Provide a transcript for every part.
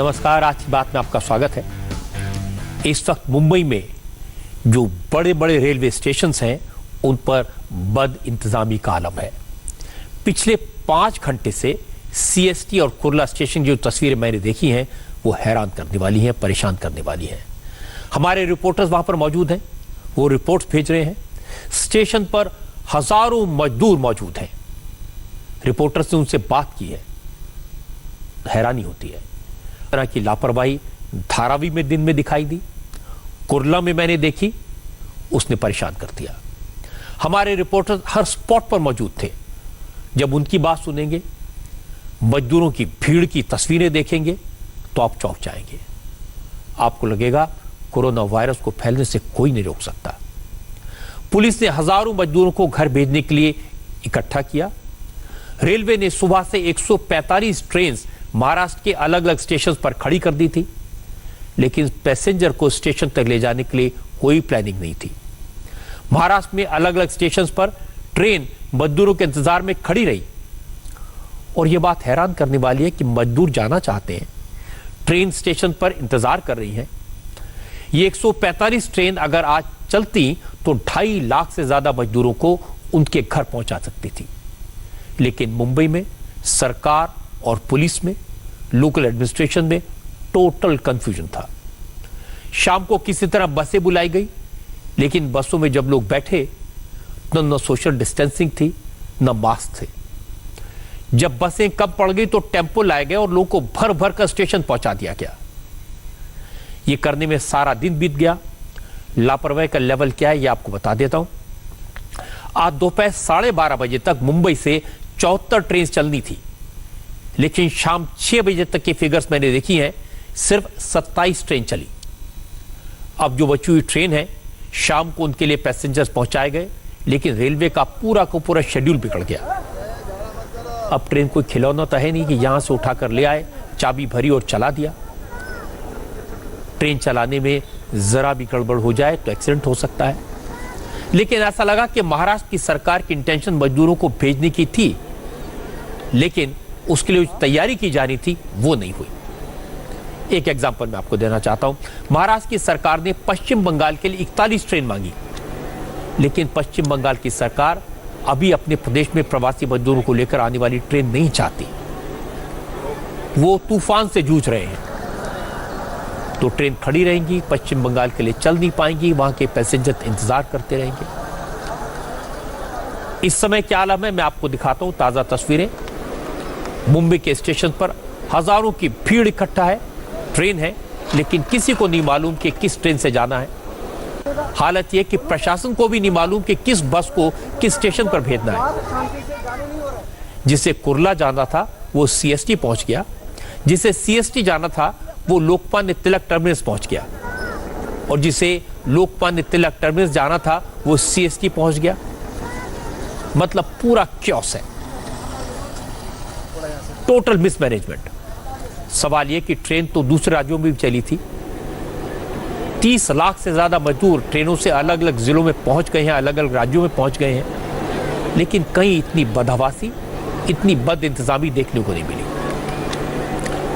नमस्कार, आज की बात में आपका स्वागत है। इस वक्त मुंबई में जो बड़े बड़े रेलवे स्टेशंस हैं उन पर बद इंतजामी का आलम है। पिछले 5 घंटे से सीएसटी और कुर्ला स्टेशन की जो तस्वीरें मैंने देखी हैं वो हैरान करने वाली हैं, परेशान करने वाली हैं। हमारे रिपोर्टर्स वहां पर मौजूद हैं, वो रिपोर्ट्स भेज रहे हैं। स्टेशन पर हजारों मजदूर मौजूद हैं। रिपोर्टर्स ने उनसे बात की है, हैरानी होती है। तरह की लापरवाही धारावी में दिन में दिखाई दी, कुर्ला में मैंने देखी, उसने परेशान कर दिया। हमारे रिपोर्टर हर स्पॉट पर मौजूद थे। जब उनकी बात सुनेंगे, मजदूरों की भीड़ की तस्वीरें देखेंगे तो आप चौंक जाएंगे। आपको लगेगा कोरोना वायरस को फैलने से कोई नहीं रोक सकता। पुलिस ने हजारों मजदूरों को घर भेजने के लिए इकट्ठा किया। रेलवे ने सुबह से 145 ट्रेन महाराष्ट्र के अलग अलग स्टेशन पर खड़ी कर दी थी, लेकिन पैसेंजर को स्टेशन तक ले जाने के लिए कोई प्लानिंग नहीं थी। महाराष्ट्र में अलग अलग स्टेशन पर ट्रेन मजदूरों के इंतजार में खड़ी रही। और यह बात हैरान करने वाली है कि मजदूर जाना चाहते हैं, ट्रेन स्टेशन पर इंतजार कर रही है। ये 145 ट्रेन अगर आज चलती तो 2.5 लाख से ज्यादा मजदूरों को उनके घर पहुंचा सकती थी। लेकिन मुंबई में सरकार और पुलिस में, लोकल एडमिनिस्ट्रेशन में टोटल कंफ्यूजन था। शाम को किसी तरह बसें बुलाई गई, लेकिन बसों में जब लोग बैठे तो न सोशल डिस्टेंसिंग थी, न मास्क थे। जब बसें कम पड़ गई तो टेम्पो लाए गए और लोगों को भर भर कर स्टेशन पहुंचा दिया गया। यह करने में सारा दिन बीत गया। लापरवाही का लेवल क्या है यह आपको बता देता हूं। आज दोपहर 12:30 बजे तक मुंबई से 74 ट्रेन चलनी थी, लेकिन शाम 6 बजे तक की फिगर्स मैंने देखी हैं, सिर्फ 27 ट्रेन चली। अब जो बची हुई ट्रेन है, शाम को उनके लिए पैसेंजर्स पहुंचाए गए, लेकिन रेलवे का पूरा का पूरा शेड्यूल बिगड़ गया। अब ट्रेन कोई खिलौना तो है नहीं कि यहां से उठाकर ले आए, चाबी भरी और चला दिया। ट्रेन चलाने में जरा भी गड़बड़ हो जाए तो एक्सीडेंट हो सकता है। लेकिन ऐसा लगा कि महाराष्ट्र की सरकार की इंटेंशन मजदूरों को भेजने की थी, लेकिन उसके लिए तैयारी की जानी थी वो नहीं हुई। एक एग्जांपल मैं आपको देना चाहता हूं। महाराष्ट्र की सरकार ने पश्चिम बंगाल के लिए 41 ट्रेन मांगी, लेकिन पश्चिम बंगाल की सरकार अभी अपने प्रदेश में प्रवासी मजदूरों को लेकर आने वाली ट्रेन नहीं चाहती। वो तूफान से जूझ रहे हैं, तो ट्रेन खड़ी रहेंगी, पश्चिम बंगाल के लिए चल नहीं पाएंगी, वहां के पैसेंजर इंतजार करते रहेंगे। इस समय क्या आलम है मैं आपको दिखाता हूं ताजा तस्वीरें। मुंबई के स्टेशन पर हजारों की भीड़ इकट्ठा है। ट्रेन है, लेकिन किसी को नहीं मालूम कि किस ट्रेन से जाना है। हालत यह कि प्रशासन को भी नहीं मालूम कि किस बस को किस स्टेशन पर भेजना है। जिसे कुर्ला जाना था वो सीएसटी पहुंच गया, जिसे सीएसटी जाना था वो लोकमान्य तिलक टर्मिनस पहुंच गया, और जिसे लोकमान्य तिलक टर्मिनस जाना था वो सीएसटी पहुंच गया। मतलब पूरा क्योस है, टोटल मिसमैनेजमेंट। सवाल यह कि ट्रेन तो दूसरे राज्यों में भी चली थी। 30 लाख से ज्यादा मजदूर ट्रेनों से अलग अलग जिलों में पहुंच गए हैं, अलग अलग राज्यों में पहुंच गए हैं, लेकिन कहीं इतनी बदहवासी, इतनी बद इंतजामी देखने को नहीं मिली।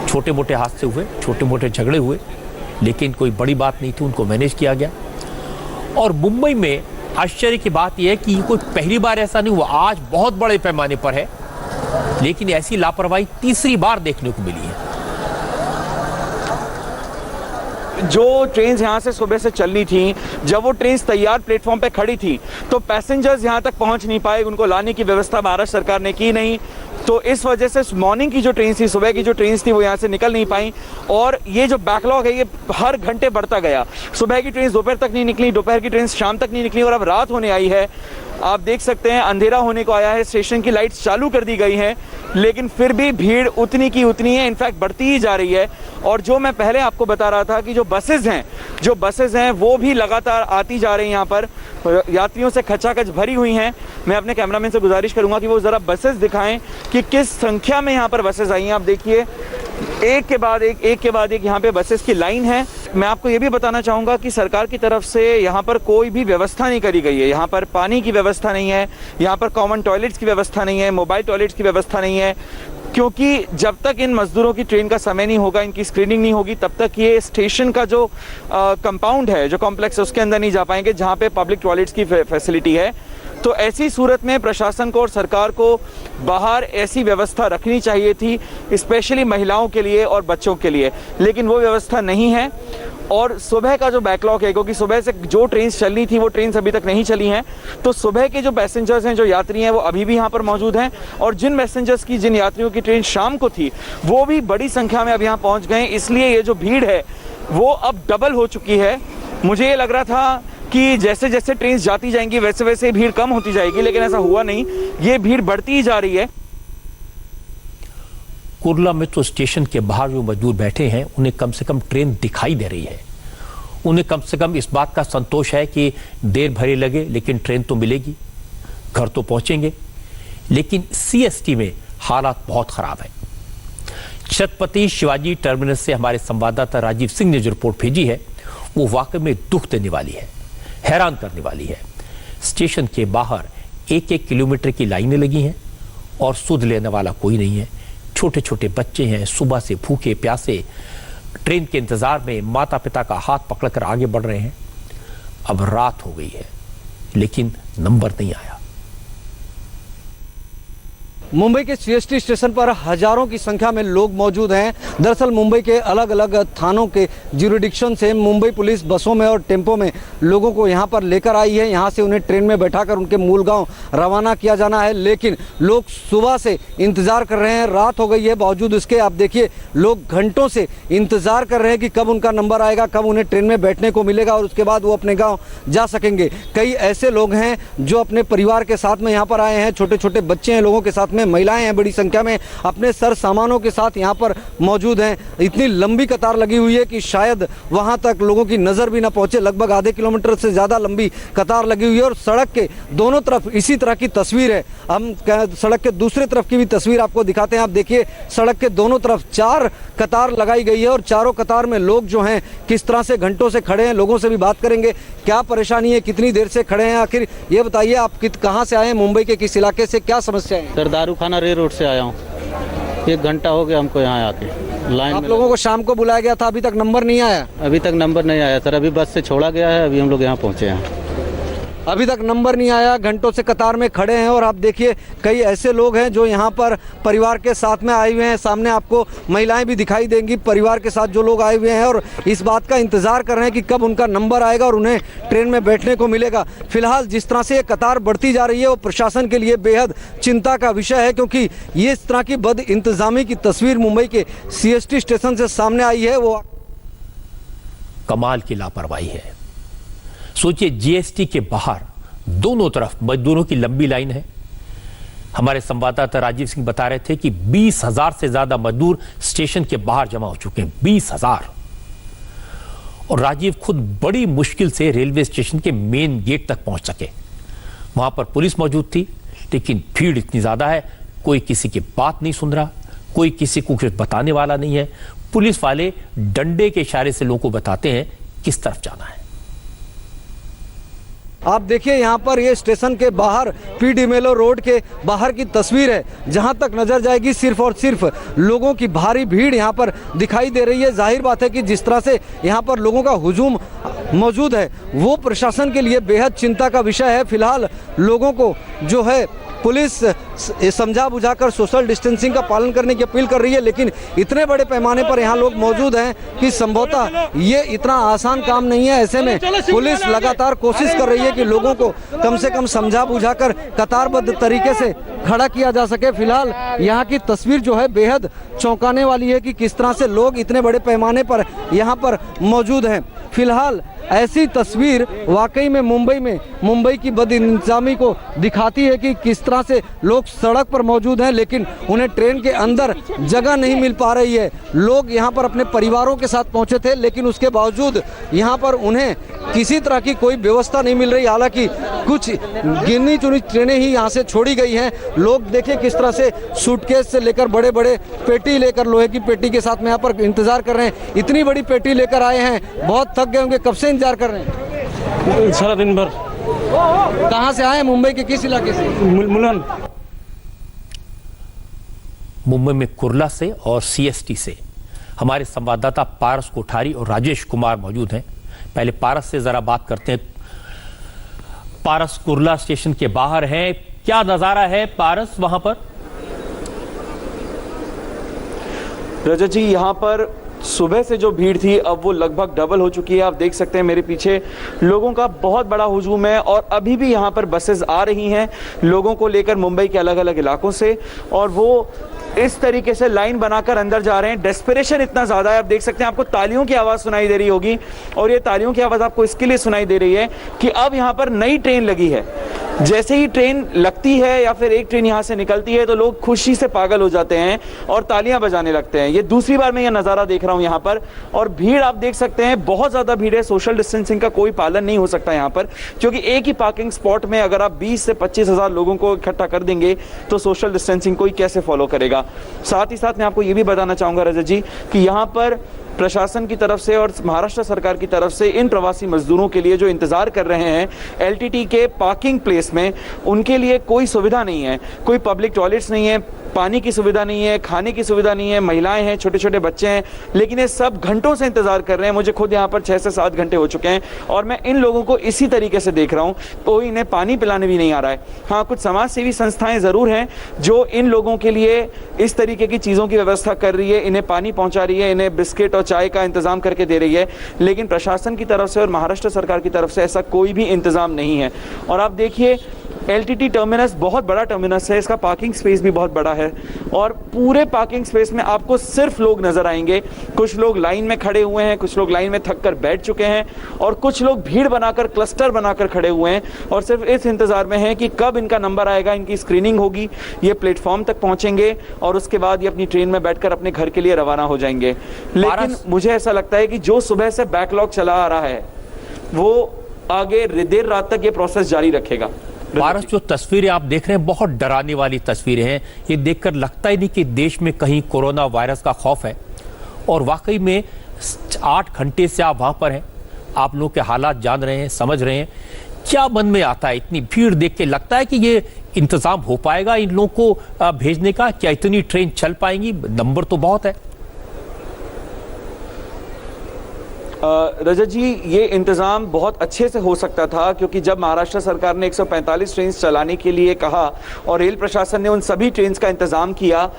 छोटे मोटे हादसे हुए, छोटे मोटे झगड़े हुए, लेकिन कोई बड़ी बात नहीं थी, उनको मैनेज किया गया। और मुंबई में आश्चर्य की बात यह है कि कोई पहली बार ऐसा नहीं हुआ, आज बहुत बड़े पैमाने पर है, लेकिन ऐसी लापरवाही तीसरी बार देखने को मिली है। जो ट्रेन यहाँ से सुबह से चलनी थी, जब वो ट्रेन तैयार प्लेटफॉर्म पे खड़ी थी तो पैसेंजर्स यहाँ तक पहुँच नहीं पाए, उनको लाने की व्यवस्था महाराष्ट्र सरकार ने की नहीं। तो इस वजह से मॉर्निंग की जो ट्रेन थी, सुबह की जो ट्रेन थी, वो यहाँ से निकल नहीं पाई। और ये जो बैकलॉग है ये हर घंटे बढ़ता गया। सुबह की ट्रेन दोपहर तक नहीं निकली, दोपहर की ट्रेन शाम तक नहीं निकली, और अब रात होने आई है। आप देख सकते हैं अंधेरा होने को आया है, स्टेशन की लाइट्स चालू कर दी गई हैं, लेकिन फिर भी भीड़ उतनी की उतनी है, इनफैक्ट बढ़ती ही जा रही है। और जो मैं पहले आपको बता रहा था कि जो बसेज हैं वो भी लगातार आती जा रही हैं, यहाँ पर यात्रियों से खचाखच भरी हुई हैं। मैं अपने कैमरामैन से गुजारिश करूंगा कि वो ज़रा बसेस दिखाएं कि किस संख्या में यहाँ पर बसेस आई हैं। आप देखिए, एक के बाद एक यहाँ पे बसेस की लाइन है। मैं आपको ये भी बताना चाहूँगा कि सरकार की तरफ से यहाँ पर कोई भी व्यवस्था नहीं करी गई है। यहाँ पर पानी की व्यवस्था नहीं है, यहाँ पर कॉमन टॉयलेट्स की व्यवस्था नहीं है, मोबाइल टॉयलेट्स की व्यवस्था नहीं है। क्योंकि जब तक इन मजदूरों की ट्रेन का समय नहीं होगा, इनकी स्क्रीनिंग नहीं होगी, तब तक ये स्टेशन का जो कंपाउंड है, जो कॉम्प्लेक्स है, उसके अंदर नहीं जा पाएंगे जहाँ पे पब्लिक टॉयलेट्स की फैसिलिटी है। तो ऐसी सूरत में प्रशासन को और सरकार को बाहर ऐसी व्यवस्था रखनी चाहिए थी, स्पेशली महिलाओं के लिए और बच्चों के लिए, लेकिन वो व्यवस्था नहीं है। और सुबह का जो बैकलॉग है, क्योंकि सुबह से जो ट्रेन चलनी थी वो ट्रेन अभी तक नहीं चली हैं, तो सुबह के जो पैसेंजर्स हैं, जो यात्री हैं, वो अभी भी यहाँ पर मौजूद हैं। और जिन पैसेंजर्स की, जिन यात्रियों की ट्रेन शाम को थी, वो भी बड़ी संख्या में अब यहाँ पहुँच गए। इसलिए ये जो भीड़ है वो अब डबल हो चुकी है। मुझे ये लग रहा था कि जैसे जैसे ट्रेन जाती जाएंगी वैसे वैसे भीड़ कम होती जाएगी, लेकिन ऐसा हुआ नहीं, ये भीड़ बढ़ती ही जा रही है। कुर्ला मेट्रो स्टेशन के बाहर जो मजदूर बैठे हैं, उन्हें कम से कम ट्रेन दिखाई दे रही है। उन्हें कम से कम इस बात का संतोष है कि देर भले लगे लेकिन ट्रेन तो मिलेगी, घर तो पहुंचेंगे। लेकिन सीएसटी में हालात बहुत खराब है। छत्रपति शिवाजी टर्मिनस से हमारे संवाददाता राजीव सिंह ने जो रिपोर्ट भेजी है, वो वाकई में दुख देने वाली है, हैरान करने वाली है। स्टेशन के बाहर 1-1 किलोमीटर की लाइनें लगी हैं और सुध लेने वाला कोई नहीं है। छोटे छोटे बच्चे हैं, सुबह से भूखे प्यासे ट्रेन के इंतजार में माता पिता का हाथ पकड़कर आगे बढ़ रहे हैं। अब रात हो गई है लेकिन नंबर नहीं आया। मुंबई के सीएसटी स्टेशन पर हजारों की संख्या में लोग मौजूद हैं। दरअसल मुंबई के अलग अलग थानों के ज्यूरिडिक्शन से मुंबई पुलिस बसों में और टेम्पो में लोगों को यहां पर लेकर आई है। यहां से उन्हें ट्रेन में बैठाकर उनके मूल गांव रवाना किया जाना है, लेकिन लोग सुबह से इंतजार कर रहे हैं। रात हो गई है, बावजूद इसके आप देखिए लोग घंटों से इंतजार कर रहे हैं कि कब उनका नंबर आएगा, कब उन्हें ट्रेन में बैठने को मिलेगा और उसके बाद वो अपने गाँव जा सकेंगे। कई ऐसे लोग हैं जो अपने परिवार के साथ में यहाँ पर आए हैं, छोटे छोटे बच्चे हैं लोगों के साथ में, महिलाएं हैं बड़ी संख्या में, अपने सर सामानों के साथ यहाँ पर मौजूद हैं। इतनी लंबी कतार लगी हुई है कि शायद वहां तक लोगों की नजर भी ना पहुंचे। लगभग आधे किलोमीटर से ज्यादा लंबी कतार लगी हुई है और सड़क के दोनों तरफ इसी तरह की तस्वीर है। हम सड़क के दूसरे तरफ की भी तस्वीर आपको दिखाते हैं। आप देखिए सड़क के दोनों तरफ 4 कतार लगाई गई है और चारों कतार में लोग जो हैं किस तरह से घंटों से खड़े हैं। लोगों से भी बात करेंगे, क्या परेशानी है, कितनी देर से खड़े हैं। आखिर ये बताइए, आप कहाँ से आए हैं, मुंबई के किस इलाके से, क्या समस्या है? सर दारू खाना रे रोड से आया हूँ। 1 घंटा हो गया हमको यहाँ आके लाइन आप में। लोगों को शाम को बुलाया गया था, अभी तक नंबर नहीं आया? अभी तक नंबर नहीं आया सर, अभी बस से छोड़ा गया है, अभी हम लोग यहाँ पहुँचे हैं। अभी तक नंबर नहीं आया, घंटों से कतार में खड़े हैं। और आप देखिए कई ऐसे लोग हैं जो यहाँ पर परिवार के साथ में आए हुए हैं। सामने आपको महिलाएं भी दिखाई देंगी, परिवार के साथ जो लोग आए हुए हैं और इस बात का इंतजार कर रहे हैं कि कब उनका नंबर आएगा और उन्हें ट्रेन में बैठने को मिलेगा। फिलहाल जिस तरह से ये कतार बढ़ती जा रही है वो प्रशासन के लिए बेहद चिंता का विषय है, क्योंकि ये इस तरह की बद इंतजामी की तस्वीर मुंबई के सीएसटी स्टेशन से सामने आई है। वो कमाल की लापरवाही है। सोचिए, जीएसटी के बाहर दोनों तरफ मजदूरों की लंबी लाइन है। हमारे संवाददाता राजीव सिंह बता रहे थे कि 20,000 से ज्यादा मजदूर स्टेशन के बाहर जमा हो चुके हैं। 20,000। और राजीव खुद बड़ी मुश्किल से रेलवे स्टेशन के मेन गेट तक पहुंच सके। वहां पर पुलिस मौजूद थी, लेकिन भीड़ इतनी ज्यादा है, कोई किसी की बात नहीं सुन रहा, कोई किसी को कुछ बताने वाला नहीं है। पुलिस वाले डंडे के इशारे से लोगों को बताते हैं किस तरफ जाना है। आप देखिए यहाँ पर ये स्टेशन के बाहर पी डी मेलो रोड के बाहर की तस्वीर है। जहाँ तक नजर जाएगी सिर्फ और सिर्फ लोगों की भारी भीड़ यहाँ पर दिखाई दे रही है। जाहिर बात है कि जिस तरह से यहाँ पर लोगों का हुजूम मौजूद है वो प्रशासन के लिए बेहद चिंता का विषय है। फिलहाल लोगों को जो है पुलिस समझा बुझाकर सोशल डिस्टेंसिंग का पालन करने की अपील कर रही है, लेकिन इतने बड़े पैमाने पर यहाँ लोग मौजूद हैं कि संभवतः ये इतना आसान काम नहीं है। ऐसे में पुलिस लगातार कोशिश कर रही है कि लोगों को कम से कम समझा बुझाकर कतारबद्ध तरीके से खड़ा किया जा सके। फिलहाल यहाँ की तस्वीर जो है बेहद चौंकाने वाली है कि किस तरह से लोग इतने बड़े पैमाने पर यहाँ पर मौजूद हैं। फिलहाल ऐसी तस्वीर वाकई में मुंबई की बदइंतजामी को दिखाती है कि किस तरह से लोग सड़क पर मौजूद हैं, लेकिन उन्हें ट्रेन के अंदर जगह नहीं मिल पा रही है। लोग यहाँ पर अपने परिवारों के साथ पहुँचे थे, लेकिन उसके बावजूद यहाँ पर उन्हें किसी तरह की कोई व्यवस्था नहीं मिल रही। हालांकि कुछ गिनी चुनी ट्रेनें ही यहाँ से छोड़ी गई हैं। लोग देखिए किस तरह से सूटकेस से लेकर बड़े बड़े पेटी लेकर, लोहे की पेटी के साथ में यहाँ पर इंतजार कर रहे हैं। इतनी बड़ी पेटी लेकर आए हैं, बहुत थक गए होंगे। कब से इंतजार कर रहे हैं? सारा दिन भर। कहाँ से आए? मुंबई के किस इलाके से? मुलन। मुंबई में कुर्ला से और सीएसटी से हमारे संवाददाता पारस कोठारी और राजेश कुमार मौजूद हैं। पहले पारस से जरा बात करते हैं। पारस कुर्ला स्टेशन के बाहर है, क्या नजारा है पारस वहां पर? रजत जी, यहाँ पर सुबह से जो भीड़ थी अब वो लगभग डबल हो चुकी है। आप देख सकते हैं मेरे पीछे लोगों का बहुत बड़ा हुजूम है और अभी भी यहाँ पर बसेस आ रही हैं लोगों को लेकर मुंबई के अलग अलग इलाकों से, और वो इस तरीके से लाइन बनाकर अंदर जा रहे हैं। डेस्परेशन इतना ज़्यादा है, आप देख सकते हैं, आपको तालियों की आवाज़ सुनाई दे रही होगी, और ये तालियों की आवाज़ आपको इसके लिए सुनाई दे रही है कि अब यहाँ पर नई ट्रेन लगी है। जैसे ही ट्रेन लगती है या फिर एक ट्रेन यहाँ से निकलती है तो लोग खुशी से पागल हो जाते हैं और तालियां बजाने लगते हैं। ये दूसरी बार मैं ये नज़ारा देख रहा हूँ यहाँ पर, और भीड़ आप देख सकते हैं बहुत ज़्यादा भीड़ है। सोशल डिस्टेंसिंग का कोई पालन नहीं हो सकता यहाँ पर, क्योंकि एक ही पार्किंग स्पॉट में अगर आप 20 से 25 हज़ार लोगों को इकट्ठा कर देंगे तो सोशल डिस्टेंसिंग कोई कैसे फॉलो करेगा। साथ ही साथ मैं आपको ये भी बताना चाहूँगा रजत जी कि यहाँ पर प्रशासन की तरफ से और महाराष्ट्र सरकार की तरफ से इन प्रवासी मजदूरों के लिए जो इंतजार कर रहे हैं एलटीटी के पार्किंग प्लेस में, उनके लिए कोई सुविधा नहीं है, कोई पब्लिक टॉयलेट्स नहीं है, पानी की सुविधा नहीं है, खाने की सुविधा नहीं है, महिलाएं हैं, छोटे छोटे बच्चे हैं, लेकिन ये सब घंटों से इंतजार कर रहे हैं। मुझे खुद यहाँ पर 6 से 7 घंटे हो चुके हैं और मैं इन लोगों को इसी तरीके से देख रहा हूँ, तो इन्हें पानी पिलाने भी नहीं आ रहा है। हाँ, कुछ समाज सेवी संस्थाएं ज़रूर हैं जो इन लोगों के लिए इस तरीके की चीज़ों की व्यवस्था कर रही है, इन्हें पानी पहुँचा रही है, इन्हें बिस्किट और चाय का इंतजाम करके दे रही है, लेकिन प्रशासन की तरफ से और महाराष्ट्र सरकार की तरफ से ऐसा कोई भी इंतजाम नहीं है। और आप देखिए एलटीटी टर्मिनस बहुत बड़ा टर्मिनस है, इसका पार्किंग स्पेस भी बहुत बड़ा है और पूरे पार्किंग स्पेस में आपको सिर्फ लोग नजर आएंगे। कुछ लोग लाइन में खड़े हुए हैं, कुछ लोग लाइन में थक कर बैठ चुके हैं और कुछ लोग भीड़ बनाकर क्लस्टर बनाकर खड़े हुए हैं और सिर्फ इस इंतजार में है कि कब इनका नंबर आएगा, इनकी स्क्रीनिंग होगी, ये प्लेटफॉर्म तक पहुंचेंगे और उसके बाद ये अपनी ट्रेन में बैठकर अपने घर के लिए रवाना हो जाएंगे। लेकिन मुझे ऐसा लगता है कि जो सुबह से बैकलॉग चला आ रहा है वो आगे देर रात तक ये प्रोसेस जारी रखेगा। पारस, जो तस्वीरें आप देख रहे हैं बहुत डराने वाली तस्वीरें हैं। ये देखकर लगता ही नहीं कि देश में कहीं कोरोना वायरस का खौफ है, और वाकई में 8 घंटे से आप वहां पर हैं, आप लोग के हालात जान रहे हैं, समझ रहे हैं। क्या मन में आता है इतनी भीड़ देख के? लगता है कि ये इंतजाम हो पाएगा इन लोगों को भेजने का? क्या इतनी ट्रेन चल पाएंगी? नंबर तो बहुत है। रजत जी, ये इंतज़ाम बहुत अच्छे से हो सकता था, क्योंकि जब महाराष्ट्र सरकार ने 145 ट्रेन चलाने के लिए कहा और रेल प्रशासन ने उन सभी ट्रेन का इंतज़ाम किया,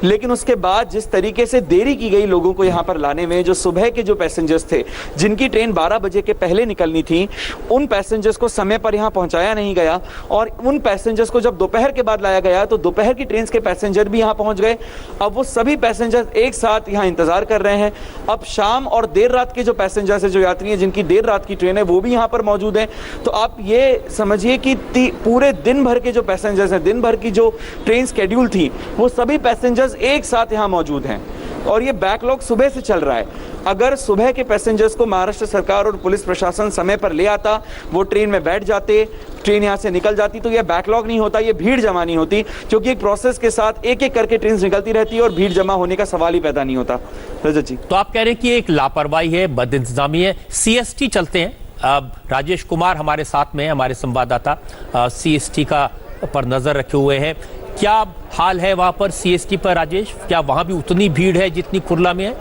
लेकिन उसके बाद जिस तरीके से देरी की गई लोगों को यहाँ पर लाने में, जो सुबह के जो पैसेंजर्स थे जिनकी ट्रेन 12 बजे के पहले निकलनी थी, उन पैसेंजर्स को समय पर यहाँ पहुँचाया नहीं गया और उन पैसेंजर्स को जब दोपहर के बाद लाया गया तो दोपहर की ट्रेन के पैसेंजर भी यहाँ पहुँच गए। अब वो सभी पैसेंजर्स एक साथ यहाँ इंतजार कर रहे हैं। अब शाम और देर रात के जो पैसेंजर्स हैं, जो यात्री हैं जिनकी देर रात की ट्रेन है, वो भी यहाँ पर मौजूद हैं। तो आप ये समझिए कि पूरे दिन भर के जो पैसेंजर्स हैं, दिन भर की जो ट्रेन स्केड्यूल थी, वो सभी पैसेंजर्स एक साथ यहां मौजूद हैं और ये बैकलॉग सुबह से चल रहा है। अगर सुबह के पैसेंजर्स को महाराष्ट्र सरकार और पुलिस प्रशासन समय पर ले आता, वो ट्रेन में बैठ जाते, ट्रेन यहां से निकल जाती, तो ये बैकलॉग नहीं होता, ये भीड़ जमा नहीं होती, क्योंकि एक प्रोसेस के साथ एक एक करके ट्रेन निकलती रहती है और भीड़ जमा होने का सवाल ही पैदा नहीं होता। रजत जी, तो आप कह रहे हैं कि एक लापरवाही है, बदइंतजामी है। सीएसटी चलते हैं, अब राजेश कुमार हमारे साथ में, हमारे संवाददाता सीएसटी का पर नजर रखे हुए हैं। क्या हाल है वहां पर सीएसटी पर राजेश? क्या वहां भी उतनी भीड़ है जितनी कुर्ला में है?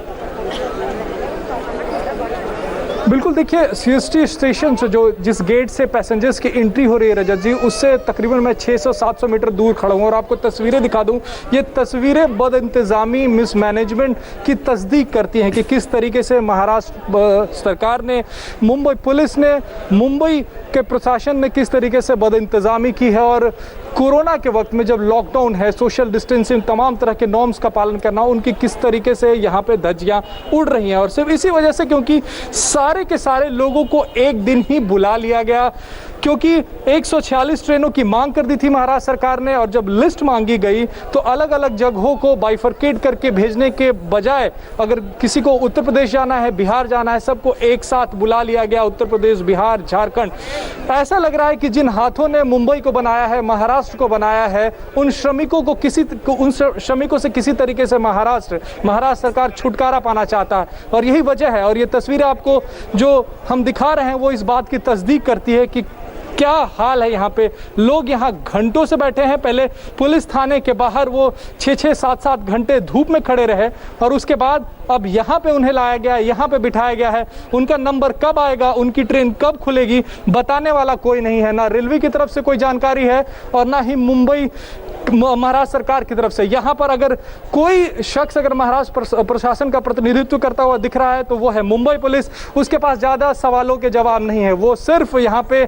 बिल्कुल, देखिए सीएसटी स्टेशन से जो जिस गेट से पैसेंजर्स की एंट्री हो रही है रजत जी, उससे तकरीबन मैं 600-700 मीटर दूर खड़ा हूँ और आपको तस्वीरें दिखा दूँ। ये तस्वीरें बदइंतजामी, मिसमैनेजमेंट की तस्दीक करती हैं कि किस तरीके से महाराष्ट्र सरकार ने, मुंबई पुलिस ने, मुंबई के प्रशासन ने किस तरीके से बदइंतजामी की है। और कोरोना के वक्त में जब लॉकडाउन है, सोशल डिस्टेंसिंग, तमाम तरह के नॉर्म्स का पालन करना, उनकी किस तरीके से यहाँ पे धज्जियाँ उड़ रही हैं। और सिर्फ इसी वजह से, क्योंकि सारे के सारे लोगों को एक दिन ही बुला लिया गया, क्योंकि 146 ट्रेनों की मांग कर दी थी महाराष्ट्र सरकार ने, और जब लिस्ट मांगी गई तो अलग अलग जगहों को बाइफरकेट करके भेजने के बजाय, अगर किसी को उत्तर प्रदेश जाना है, बिहार जाना है, सबको एक साथ बुला लिया गया। उत्तर प्रदेश, बिहार, झारखंड। ऐसा लग रहा है कि जिन हाथों ने मुंबई को बनाया है, महाराष्ट्र को बनाया है, उन श्रमिकों से किसी तरीके से महाराष्ट्र सरकार छुटकारा पाना चाहता है, और यही वजह है। और ये तस्वीरें आपको जो हम दिखा रहे हैं वो इस बात की तस्दीक करती है कि क्या हाल है यहाँ पे। लोग यहाँ घंटों से बैठे हैं। पहले पुलिस थाने के बाहर वो 6-6, 7-7 घंटे धूप में खड़े रहे और उसके बाद अब यहाँ पे उन्हें लाया गया, यहाँ पे बिठाया गया है। उनका नंबर कब आएगा, उनकी ट्रेन कब खुलेगी, बताने वाला कोई नहीं है। ना रेलवे की तरफ से कोई जानकारी है और ना ही मुंबई महाराष्ट्र सरकार की तरफ से। यहाँ पर अगर कोई शख्स अगर महाराष्ट्र प्रशासन का प्रतिनिधित्व करता हुआ दिख रहा है तो वो है मुंबई पुलिस। उसके पास ज़्यादा सवालों के जवाब नहीं है, वो सिर्फ यहाँ पे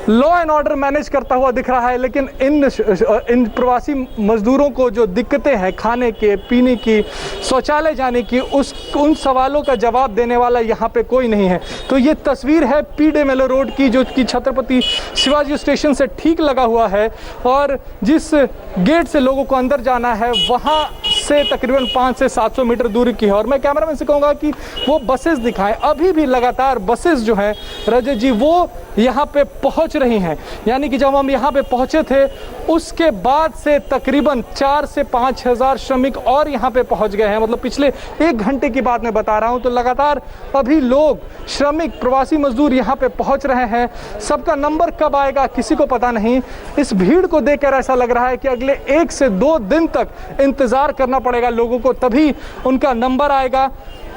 लॉ एंड ऑर्डर मैनेज करता हुआ दिख रहा है। लेकिन इन प्रवासी मजदूरों को जो दिक्कतें हैं खाने के, पीने की, शौचालय जाने की, उन सवालों का जवाब देने वाला यहाँ पे कोई नहीं है। तो ये तस्वीर है पी.डी. मेलो रोड की, जो कि छत्रपति शिवाजी स्टेशन से ठीक लगा हुआ है और जिस गेट से लोगों को अंदर जाना है वहाँ से तकरीबन 500 से 700 मीटर दूरी की है। और मैं कैमरामैन से कहूँगा कि वो बसेस दिखाएं। अभी भी लगातार बसेस जो हैं रजत जी वो यहाँ पे पहुँच रही हैं। यानी कि जब हम यहाँ पे पहुँचे थे उसके बाद से तकरीबन 4 से 5 हज़ार श्रमिक और यहाँ पे पहुँच गए हैं। मतलब पिछले 1 घंटे की बात मैं बता रहा हूँ। तो लगातार अभी लोग, श्रमिक, प्रवासी मजदूर यहाँ पे पहुँच रहे हैं। सबका नंबर कब आएगा किसी को पता नहीं। इस भीड़ को देखकर ऐसा लग रहा है कि अगले 1 से 2 दिन तक इंतज़ार करना पड़ेगा लोगों को, तभी उनका नंबर आएगा।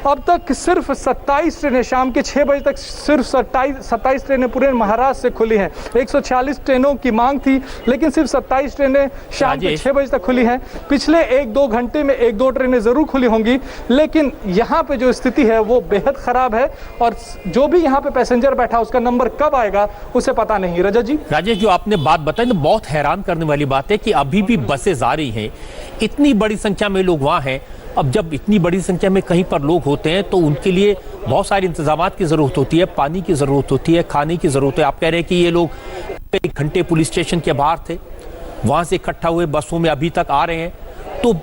अब तक सिर्फ 27 ट्रेनें, शाम के 6 बजे तक सिर्फ 27 ट्रेनें पूरे महाराष्ट्र से खुली हैं। 146 ट्रेनों की मांग थी लेकिन सिर्फ 27 ट्रेनें शाम के 6 बजे तक खुली हैं। पिछले 1-2 घंटे में 1-2 ट्रेनें ज़रूर खुली होंगी, लेकिन यहाँ पे जो स्थिति है वो बेहद ख़राब है और जो भी यहाँ पे पैसेंजर बैठा उसका नंबर कब आएगा उसे पता नहीं। रजत जी, राजेश, जो आपने बात बताई ना, बहुत हैरान करने वाली बात है कि अभी भी बसें आ रही हैं, इतनी बड़ी संख्या में लोग वहाँ हैं। अब जब इतनी बड़ी संख्या में कहीं पर लोग होते हैं तो उनके लिए बहुत सारे इंतजामात की ज़रूरत होती है, पानी की ज़रूरत होती है, खाने की ज़रूरत है। आप कह रहे हैं कि ये लोग कई घंटे पुलिस स्टेशन के बाहर थे, वहाँ से इकट्ठा हुए बसों में अभी तक आ रहे हैं, तो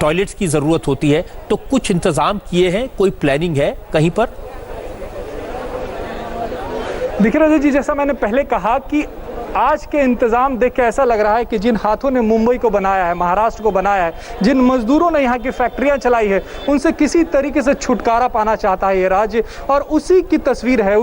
टॉयलेट्स की ज़रूरत होती है। तो कुछ इंतज़ाम किए हैं, कोई प्लानिंग है कहीं पर? देखिए रजत जी, जैसा मैंने पहले कहा कि आज के इंतज़ाम देख के ऐसा लग रहा है कि जिन हाथों ने मुंबई को बनाया है, महाराष्ट्र को बनाया है, जिन मजदूरों ने यहाँ की फैक्ट्रियाँ चलाई है, उनसे किसी तरीके से छुटकारा पाना चाहता है ये राज्य। और उसी की तस्वीर है,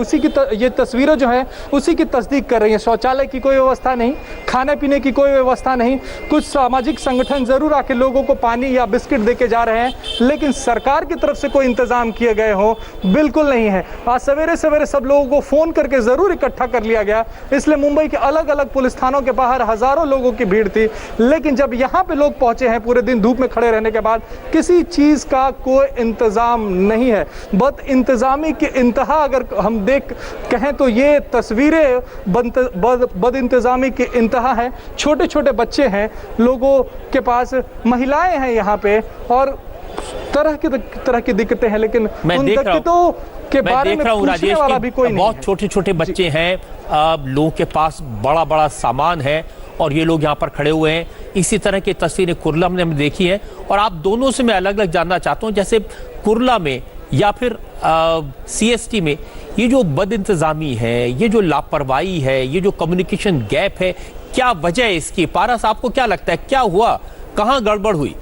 ये तस्वीरें जो हैं उसी की तस्दीक कर रही हैं। शौचालय की कोई व्यवस्था नहीं, खाने पीने की कोई व्यवस्था नहीं। कुछ सामाजिक संगठन ज़रूर आके लोगों को पानी या बिस्किट दे के जा रहे हैं, लेकिन सरकार की तरफ से कोई इंतज़ाम किए गए हो बिल्कुल नहीं है। आज सवेरे सवेरे सब लोगों को फ़ोन करके ज़रूर इकट्ठा कर लिया गया, इसलिए मुंबई के अलग अलग पुलिस थानों के बाहर हजारों लोगों की भीड़ थी। लेकिन जब यहाँ पे लोग पहुंचे हैं पूरे दिन धूप में खड़े रहने के बाद, किसी चीज का कोई इंतजाम नहीं है। बद इंतजामी की इंतहा अगर हम कहें तो ये तस्वीरें बद इंतजामी की इंतहा है। छोटे छोटे बच्चे हैं, लोगों के पास महिलाएं हैं यहाँ पे और तरह की दिक्कतें हैं, लेकिन उन दिक्कतों के बारे में पूछने वाला भी कोई नहीं है। बहुत छोटे छोटे बच्चे हैं, लोगों के पास बड़ा बड़ा सामान है और ये लोग यहाँ पर खड़े हुए हैं। इसी तरह की तस्वीरें कुर्ला में हमने देखी है और आप दोनों से मैं अलग अलग जानना चाहता हूँ, जैसे कुर्ला में या फिर CST में ये जो बद इंतजामी है, ये जो लापरवाही है, ये जो कम्युनिकेशन गैप है, क्या वजह है इसकी? पारस, आपको क्या लगता है, क्या हुआ, कहाँ गड़बड़ हुई?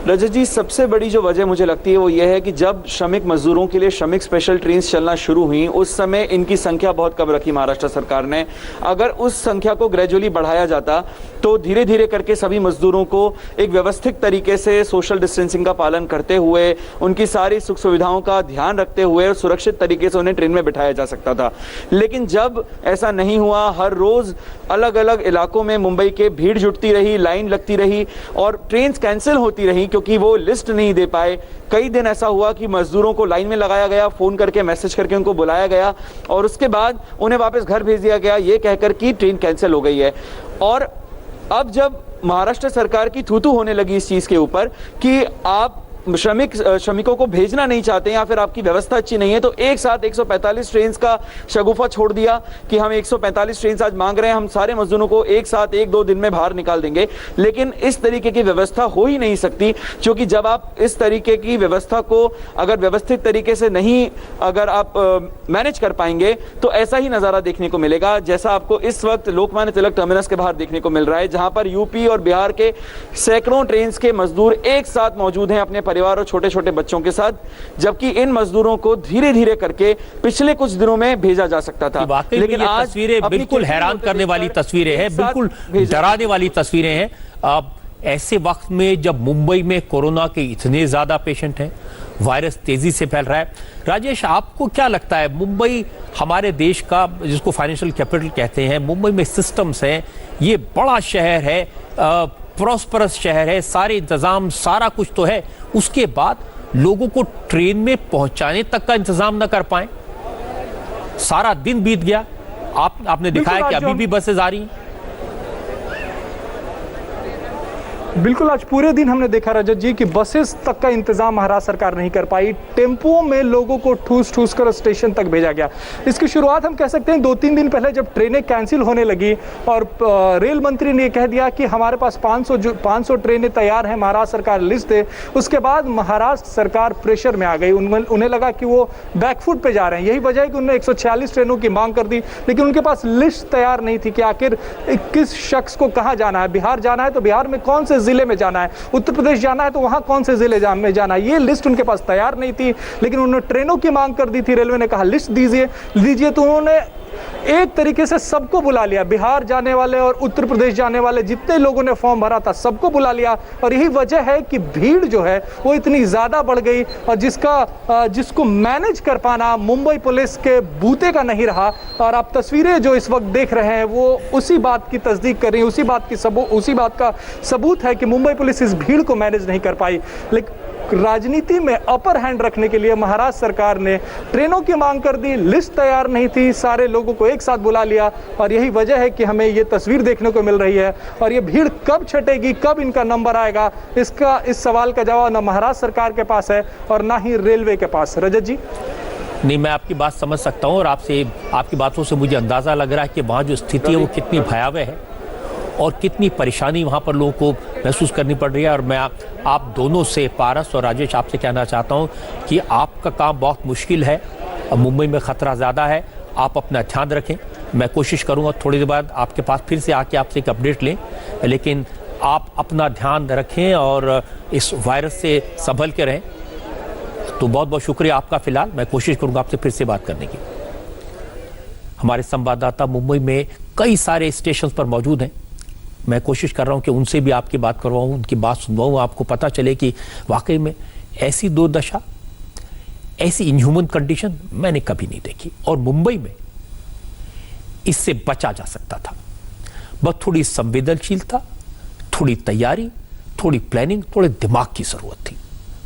रजत जी, सबसे बड़ी जो वजह मुझे लगती है वो ये है कि जब श्रमिक मजदूरों के लिए श्रमिक स्पेशल ट्रेन चलना शुरू हुई उस समय इनकी संख्या बहुत कम रखी महाराष्ट्र सरकार ने। अगर उस संख्या को ग्रेजुअली बढ़ाया जाता तो धीरे धीरे करके सभी मजदूरों को एक व्यवस्थित तरीके से सोशल डिस्टेंसिंग का पालन करते हुए, उनकी सारी सुख सुविधाओं का ध्यान रखते हुए और सुरक्षित तरीके से उन्हें ट्रेन में बिठाया जा सकता था। लेकिन जब ऐसा नहीं हुआ, हर रोज अलग अलग इलाकों में मुंबई के भीड़ जुटती रही, लाइन लगती रही और ट्रेन कैंसिल होती रही क्योंकि वो लिस्ट नहीं दे पाए। कई दिन ऐसा हुआ कि मजदूरों को लाइन में लगाया गया, फोन करके मैसेज करके उनको बुलाया गया और उसके बाद उन्हें वापस घर भेज दिया गया ये कहकर कि ट्रेन कैंसिल हो गई है। और अब जब महाराष्ट्र सरकार की थू-थू होने लगी इस चीज के ऊपर कि आप श्रमिकों को भेजना नहीं चाहते या फिर आपकी व्यवस्था अच्छी नहीं है, तो एक साथ 145 ट्रेन का शगुफा छोड़ दिया कि हम 145 ट्रेन आज मांग रहे हैं, हम सारे मजदूरों को एक साथ 1-2 दिन में बाहर निकाल देंगे। लेकिन इस तरीके की व्यवस्था हो ही नहीं सकती, क्योंकि जब आप इस तरीके की व्यवस्था को अगर व्यवस्थित तरीके से नहीं अगर आप मैनेज कर पाएंगे तो ऐसा ही नजारा देखने को मिलेगा जैसा आपको इस वक्त लोकमान्य तिलक टर्मिनस के बाहर देखने को मिल रहा है, जहां पर यूपी और बिहार के सैकड़ों ट्रेन के मजदूर एक साथ मौजूद हैं अपने परिवार और छोटे छोटे बच्चों के साथ, जबकि इन मजदूरों को धीरे धीरे करके पिछले कुछ दिनों में भेजा जा सकता था। लेकिन आज तस्वीरें बिल्कुल हैरान करने वाली तस्वीरें हैं, बिल्कुल डराने वाली तस्वीरें हैं। अब ऐसे वक्त में जब मुंबई में कोरोना के इतने ज्यादा पेशेंट हैं, वायरस तेजी से फैल रहा है, राजेश आपको क्या लगता है, मुंबई हमारे देश का जिसको फाइनेंशियल कैपिटल कहते हैं, मुंबई में सिस्टम्स हैं, ये बड़ा शहर है, प्रॉस्परस शहर है, सारे इंतजाम सारा कुछ तो है, उसके बाद लोगों को ट्रेन में पहुंचाने तक का इंतजाम न कर पाए, सारा दिन बीत गया। आपने दिखाया कि अभी भी बसें आ रही हैं। बिल्कुल, आज पूरे दिन हमने देखा रजत जी कि बसेस तक का इंतजाम महाराष्ट्र सरकार नहीं कर पाई, टेम्पुओं में लोगों को ठूस ठूस कर स्टेशन तक भेजा गया। इसकी शुरुआत हम कह सकते हैं 2-3 दिन पहले जब ट्रेनें कैंसिल होने लगी और रेल मंत्री ने कह दिया कि हमारे पास 500 ट्रेनें तैयार हैं, महाराष्ट्र सरकार लिस्ट दे। उसके बाद महाराष्ट्र सरकार प्रेशर में आ गई, उन्हें लगा कि वो बैकफुट पे जा रहे हैं। यही वजह है कि उन्होंने 146 ट्रेनों की मांग कर दी, लेकिन उनके पास लिस्ट तैयार नहीं थी कि आखिर किस शख्स को कहाँ जाना है। बिहार जाना है तो बिहार में कौन से जिले में जाना है, उत्तर प्रदेश जाना है तो वहां कौन से जिले में जाना है, ये लिस्ट उनके पास तैयार नहीं थी। लेकिन उन्होंने ट्रेनों की मांग कर दी थी, रेलवे ने कहा लिस्ट दीजिए, तो उन्होंने एक तरीके से सबको बुला लिया, बिहार जाने वाले और उत्तर प्रदेश जाने वाले जितने लोगों ने फॉर्म भरा था सबको बुला लिया। और यही वजह है कि भीड़ जो है वो इतनी ज्यादा बढ़ गई और जिसको मैनेज कर पाना मुंबई पुलिस के बूते का नहीं रहा। और आप तस्वीरें जो इस वक्त देख रहे हैं वो उसी बात की तस्दीक कर रही है, उसी बात का सबूत है कि मुंबई पुलिस इस भीड़ को मैनेज नहीं कर पाई। लेकिन राजनीति में अपर हैंड रखने के लिए महाराष्ट्र सरकार ने ट्रेनों की मांग कर दी, लिस्ट तैयार नहीं थी, सारे लोगों को एक साथ बुला लिया। और यही वजह है कि हमें ये तस्वीर देखने को मिल रही है। और ये भीड़ कब छटेगी, कब इनका नंबर आएगा, इस सवाल का जवाब ना महाराष्ट्र सरकार के पास है और ना ही रेलवे के पास। रजत जी, नहीं, मैं आपकी बात समझ सकता हूं और आपकी बातों से मुझे अंदाजा लग रहा है कि वहां जो स्थिति है वो कितनी भयावह है और कितनी परेशानी वहां पर लोगों को महसूस करनी पड़ रही है। और मैं आप दोनों से, पारस और राजेश, आपसे कहना चाहता हूं कि आपका काम बहुत मुश्किल है, मुंबई में खतरा ज़्यादा है, आप अपना ध्यान रखें। मैं कोशिश करूंगा थोड़ी देर बाद आपके पास फिर से आके आपसे एक अपडेट लें, लेकिन आप अपना ध्यान रखें और इस वायरस से संभल के रहें। तो बहुत बहुत शुक्रिया आपका। फिलहाल मैं कोशिश करूंगा आपसे फिर से बात करने की। हमारे संवाददाता मुंबई में कई सारे स्टेशन पर मौजूद हैं, मैं कोशिश कर रहा हूं कि उनसे भी आपकी बात करवाऊं, उनकी बात सुनवाऊं, आपको पता चले कि वाकई में ऐसी दुर्दशा, ऐसी इनह्यूमन कंडीशन मैंने कभी नहीं देखी और मुंबई में इससे बचा जा सकता था। बस थोड़ी संवेदनशीलता, थोड़ी तैयारी, थोड़ी प्लानिंग, थोड़े दिमाग की जरूरत थी,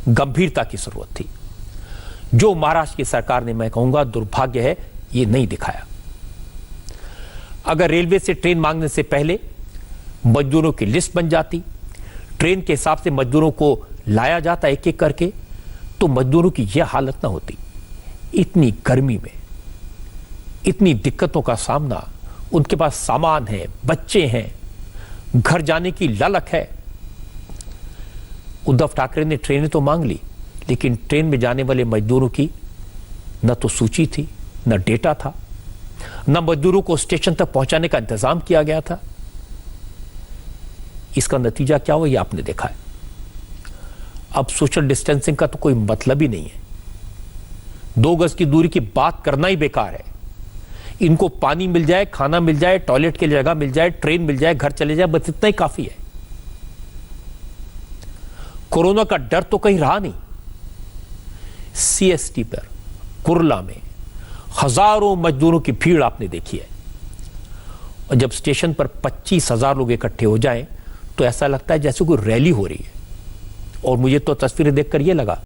गंभीरता की जरूरत थी, जो महाराष्ट्र की सरकार ने, मैं कहूंगा दुर्भाग्य है, ये नहीं दिखाया। अगर रेलवे से ट्रेन मांगने से पहले मजदूरों की लिस्ट बन जाती, ट्रेन के हिसाब से मजदूरों को लाया जाता एक एक करके, तो मजदूरों की यह हालत ना होती। इतनी गर्मी में इतनी दिक्कतों का सामना, उनके पास सामान है, बच्चे हैं, घर जाने की ललक है। उद्धव ठाकरे ने ट्रेनें तो मांग ली, लेकिन ट्रेन में जाने वाले मजदूरों की न तो सूची थी, न डेटा था, न मजदूरों को स्टेशन तक पहुंचाने का इंतजाम किया गया था। इसका नतीजा क्या हुआ ये आपने देखा है। अब सोशल डिस्टेंसिंग का तो कोई मतलब ही नहीं है, 2 गज की दूरी की बात करना ही बेकार है। इनको पानी मिल जाए, खाना मिल जाए, टॉयलेट के लिए जगह मिल जाए, ट्रेन मिल जाए, घर चले जाए, बस इतना ही काफी है। कोरोना का डर तो कहीं रहा नहीं। सीएसटी पर कुर्ला में हजारों मजदूरों की भीड़ आपने देखी है और जब स्टेशन पर 25,000 लोग इकट्ठे हो जाएं तो ऐसा लगता है जैसे कोई रैली हो रही है। और मुझे तो तस्वीरें देखकर यह लगा